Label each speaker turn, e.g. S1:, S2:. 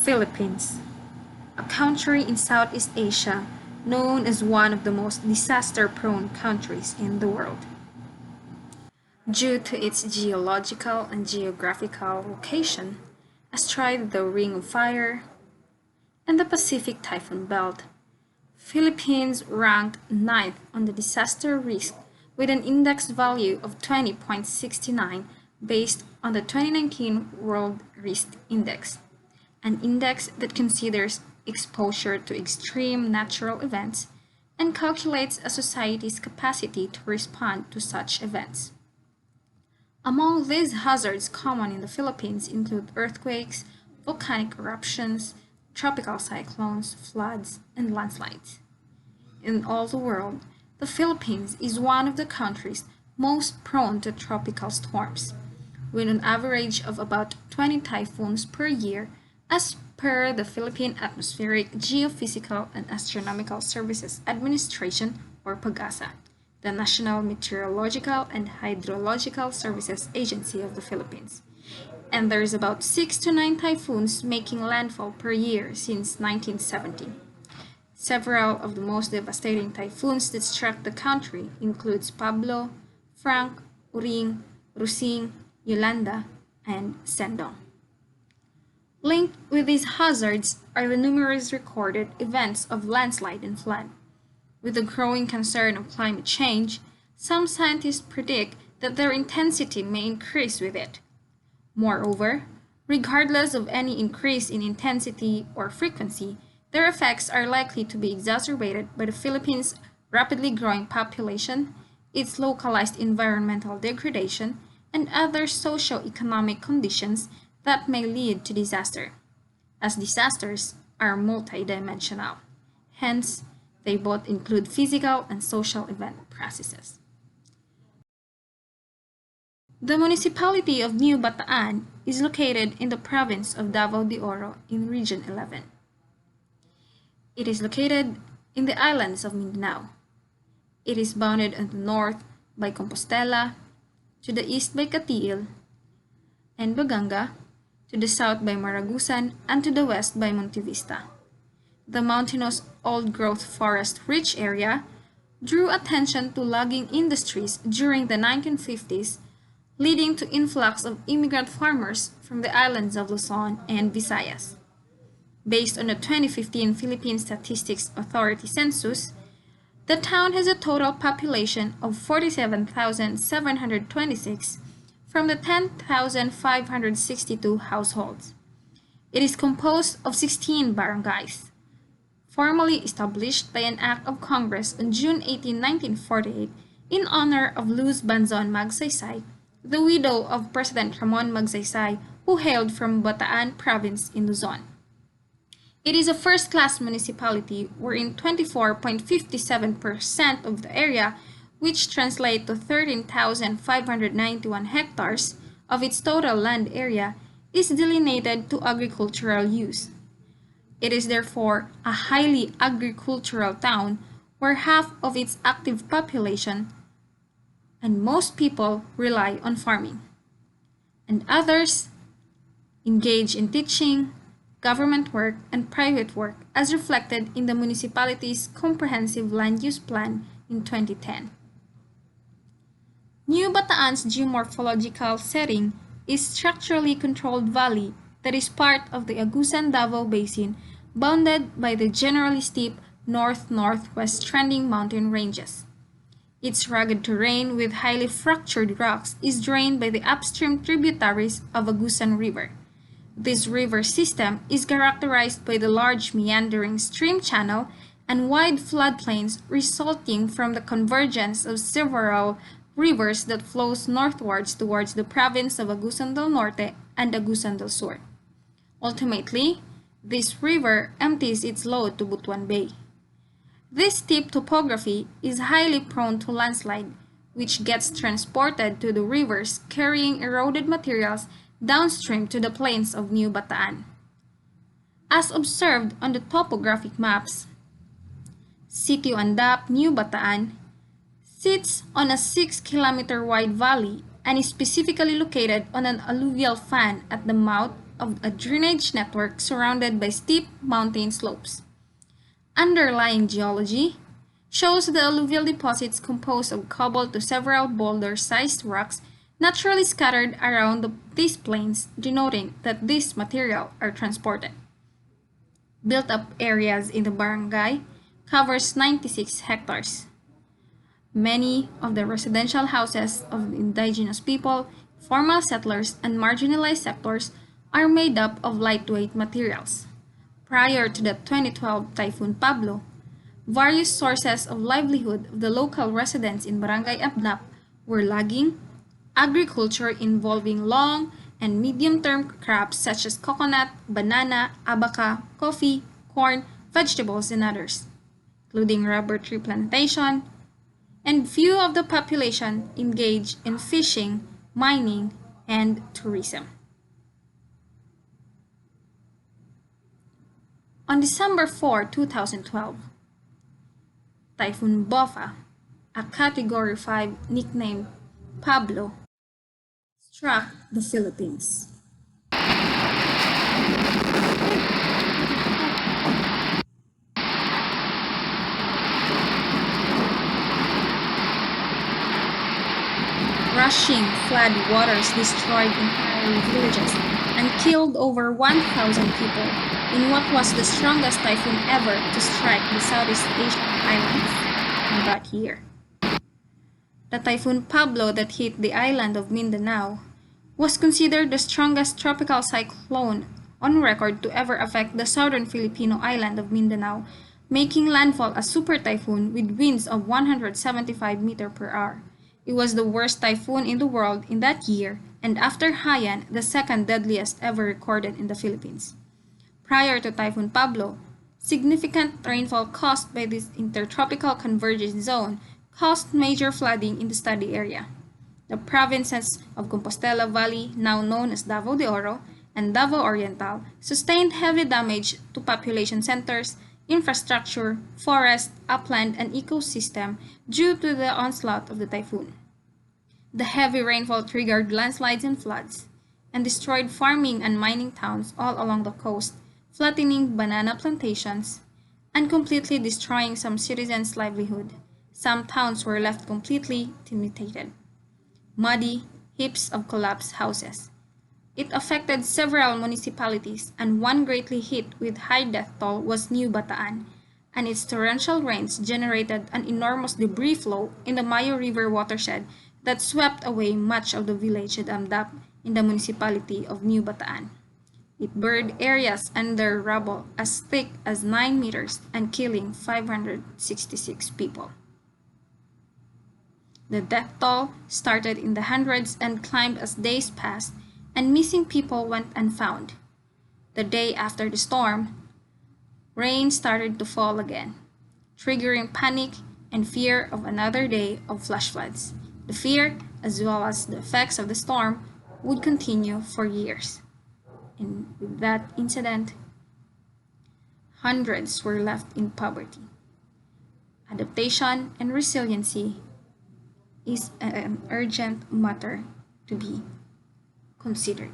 S1: Philippines, a country in Southeast Asia known as one of the most disaster-prone countries in the world. Due to its geological and geographical location, astride the Ring of Fire and the Pacific Typhoon Belt, Philippines ranked ninth on the disaster risk with an index value of 20.69 based on the 2019 World Risk Index, an index that considers exposure to extreme natural events and calculates a society's capacity to respond to such events. Among these hazards common in the Philippines include earthquakes, volcanic eruptions, tropical cyclones, floods, and landslides. In all the world, the Philippines is one of the countries most prone to tropical storms, with an average of about 20 typhoons per year as per the Philippine Atmospheric, Geophysical, and Astronomical Services Administration or PAGASA, the National Meteorological and Hydrological Services Agency of the Philippines. And there's about 6 to 9 typhoons making landfall per year since 1970. Several of the most devastating typhoons that struck the country includes Pablo, Frank, Uring, Rusing, Yolanda, and Sendong. Linked with these hazards are the numerous recorded events of landslide and flood. With the growing concern of climate change, some scientists predict that their intensity may increase with it. Moreover, regardless of any increase in intensity or frequency, their effects are likely to be exacerbated by the Philippines' rapidly growing population, its localized environmental degradation, and other socio-economic conditions that may lead to disaster, as disasters are multidimensional. Hence, they both include physical and social event processes. The municipality of New Bataan is located in the province of Davao de Oro in Region 11. It is located in the islands of Mindanao. It is bounded on the north by Compostela, to the east by Katiil and Baganga, to the south by Maragusan, and to the west by Montevista. The mountainous old-growth forest-rich area drew attention to logging industries during the 1950s, leading to influx of immigrant farmers from the islands of Luzon and Visayas. Based on the 2015 Philippine Statistics Authority census, the town has a total population of 47,726 from the 10,562 households. It is composed of 16 barangays, formally established by an Act of Congress on June 18, 1948 in honor of Luz Banzon Magsaysay, the widow of President Ramon Magsaysay, who hailed from Bataan Province in Luzon. It is a first-class municipality wherein 24.57% of the area, which translates to 13,591 hectares of its total land area, is delineated to agricultural use. It is therefore a highly agricultural town where half of its active population and most people rely on farming, and others engage in teaching, government work, and private work as reflected in the municipality's comprehensive land use plan in 2010. New Bataan's geomorphological setting is structurally controlled valley that is part of the Agusan-Davao Basin, bounded by the generally steep north-northwest trending mountain ranges. Its rugged terrain with highly fractured rocks is drained by the upstream tributaries of Agusan River. This river system is characterized by the large meandering stream channel and wide floodplains resulting from the convergence of several rivers that flows northwards towards the province of Agusan del Norte and Agusan del Sur. Ultimately, this river empties its load to Butuan Bay. This steep topography is highly prone to landslide, which gets transported to the rivers carrying eroded materials downstream to the plains of New Bataan. As observed on the topographic maps, Sitio Andap, New Bataan, sits on a 6-kilometer wide valley and is specifically located on an alluvial fan at the mouth of a drainage network surrounded by steep mountain slopes. Underlying geology shows the alluvial deposits composed of cobble to several boulder-sized rocks naturally scattered around these plains, denoting that these material are transported. Built-up areas in the barangay covers 96 hectares. Many of the residential houses of indigenous people, formal settlers, and marginalized sectors are made up of lightweight materials. Prior to the 2012 Typhoon Pablo, various sources of livelihood of the local residents in Barangay Andap were logging, agriculture involving long and medium-term crops such as coconut, banana, abaca, coffee, corn, vegetables, and others, including rubber tree plantation, and few of the population engaged in fishing, mining, and tourism. On December 4, 2012, Typhoon Bofa, a Category 5 nicknamed Pablo, struck the Philippines. Rushing flood waters destroyed entire villages and killed over 1,000 people in what was the strongest typhoon ever to strike the Southeast Asian islands in that year. The Typhoon Pablo that hit the island of Mindanao was considered the strongest tropical cyclone on record to ever affect the southern Filipino island of Mindanao, making landfall a super typhoon with winds of 175 meters per hour. It was the worst typhoon in the world in that year, and after Haiyan, the second deadliest ever recorded in the Philippines. Prior to Typhoon Pablo, significant rainfall caused by this intertropical convergence zone caused major flooding in the study area. The provinces of Compostela Valley, now known as Davao de Oro, and Davao Oriental, sustained heavy damage to population centers, infrastructure, forest, upland, and ecosystem due to the onslaught of the typhoon. The heavy rainfall triggered landslides and floods, and destroyed farming and mining towns all along the coast, flattening banana plantations, and completely destroying some citizens' livelihood. Some towns were left completely decimated. Muddy heaps of collapsed houses. It affected several municipalities, and one greatly hit with high death toll was New Bataan, and its torrential rains generated an enormous debris flow in the Mayo River watershed that swept away much of the village at Andap in the municipality of New Bataan. It buried areas under rubble as thick as 9 meters and killing 566 people. The death toll started in the hundreds and climbed as days passed, and missing people went unfound. The day after the storm, rain started to fall again, triggering panic and fear of another day of flash floods. The fear, as well as the effects of the storm, would continue for years. And with that incident, hundreds were left in poverty. Adaptation and resiliency is an urgent matter to be considered.